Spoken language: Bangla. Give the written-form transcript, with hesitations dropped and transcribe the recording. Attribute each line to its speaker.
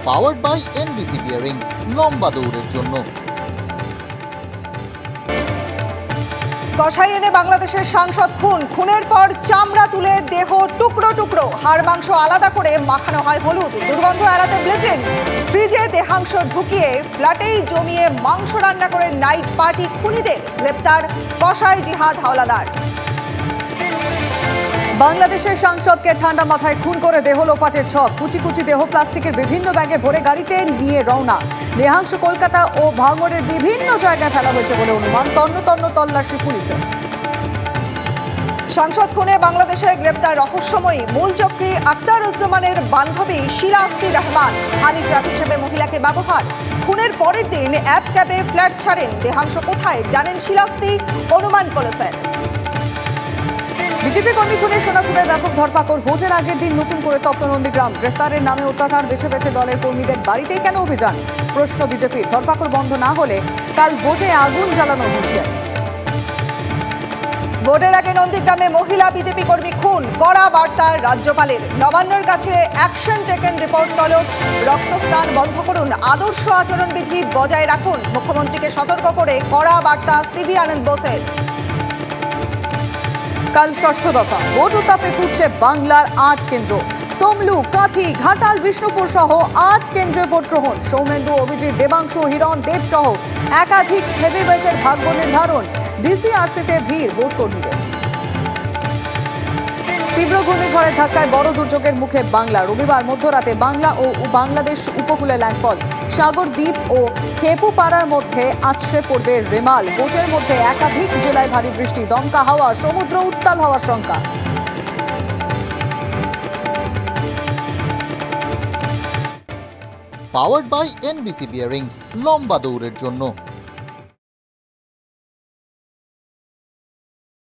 Speaker 1: পাওয়ার্ড বাই এনবিসি বিয়ারিংস, লম্বা দৌড়ের জন্য।
Speaker 2: কষাই এনে বাংলাদেশের সাংসদ খুনের পর চামড়া তুলে দেহ টুকরো টুকরো, হাড় মাংস আলাদা করে মাখানো হয় হলুদ, দুর্গন্ধ এড়াতে ব্লিচিং, ফ্রিজে দেহাংশ ঢুকিয়ে ফ্ল্যাটেই জমিয়ে মাংস রান্না করে নাইট পার্টি খুনিদের, গ্রেপ্তার কষাই জিহাদ হাওলাদার।
Speaker 3: বাংলাদেশের সাংসদকে ঠান্ডা মাথায় খুন করে দেহ লোপাটের ছক, কুচি কুচি দেহ প্লাস্টিকের বিভিন্ন ব্যাগে ভরে গাড়িতে নিয়ে রওনা। দেহাংশ কলকাতা ও ভাঙড়ের বিভিন্ন জায়গায় ফেলা হয়েছে বলে অনুমান, তন্ন তন্ন তল্লাশি পুলিশের।
Speaker 2: সাংসদ খুনে বাংলাদেশের গ্রেপ্তার রহস্যময়ী মূল চক্রী আখতারুজ্জামানের বান্ধবী শিলাস্তি রহমান। হানি ট্র্যাপ হিসেবে মহিলাকে ব্যবহার। খুনের পরের দিন অ্যাপ ক্যাবে ফ্ল্যাট ছাড়েন। দেহাংশ কোথায় জানেন শিলাস্তি, অনুমান করেছেন।
Speaker 3: বিজেপি কর্মী খুনে সোনাচুরের ব্যাপক ধরপাকড়, ভোটের আগের দিন নতুন করে তপ্ত নন্দীগ্রাম। গ্রেফতারের নামে অত্যাচার, বেছে বেছে দলের কর্মীদের বাড়িতেই কেন অভিযান? প্রশ্ন বিজেপির। ধরপাকড় বন্ধ না হলে কাল ভোটে আগুন জ্বালানোর হুঁশিয়ারি।
Speaker 2: ভোটের আগে নন্দীগ্রামে মহিলা বিজেপি কর্মী খুন, কড়া বার্তা রাজ্যপালের। নবান্নর কাছে অ্যাকশন টেকেন রিপোর্ট তলব। রক্তস্নান বন্ধ করুন, আদর্শ আচরণবিধি বজায় রাখুন, মুখ্যমন্ত্রীকে সতর্ক করে কড়া বার্তা সিবি আনন্দ বোসের।
Speaker 3: কাল ষষ্ঠ দফা ভোট উত্তাপে ফুটছে বাংলার 8 কেন্দ্র। তমলু, কাঁথি, ঘাটাল, বিষ্ণুপুর সহ 8 কেন্দ্রে ভোট গ্রহণ। সৌমেন্দু, অভিজিৎ, দেবাংশু, হিরণ, দেব সহ একাধিক হেভিওয়েটের ভাগ্য নির্ধারণ। ডিসিআরসিতে ভিড় ভোট কর্মীদের। তীব্র ঘূর্ণিঝড়ের ধাক্কায় বড় দুর্যোগের মুখে বাংলা। রবিবার মধ্যরাতে বাংলা ও বাংলাদেশ উপকূলে ল্যান্ডফল। সাগর দ্বীপ ও খেপুপাড়ার মধ্যে আছড়ে পড়বে রেমাল। ভোটের মধ্যে একাধিক জেলায় ভারী বৃষ্টি, দমকা হাওয়া, সমুদ্র উত্তাল হওয়ার শঙ্কা।
Speaker 1: পাওয়ার্ড বাই এনবিসি বিয়ারিংস, লম্বা দৌড়ের জন্য।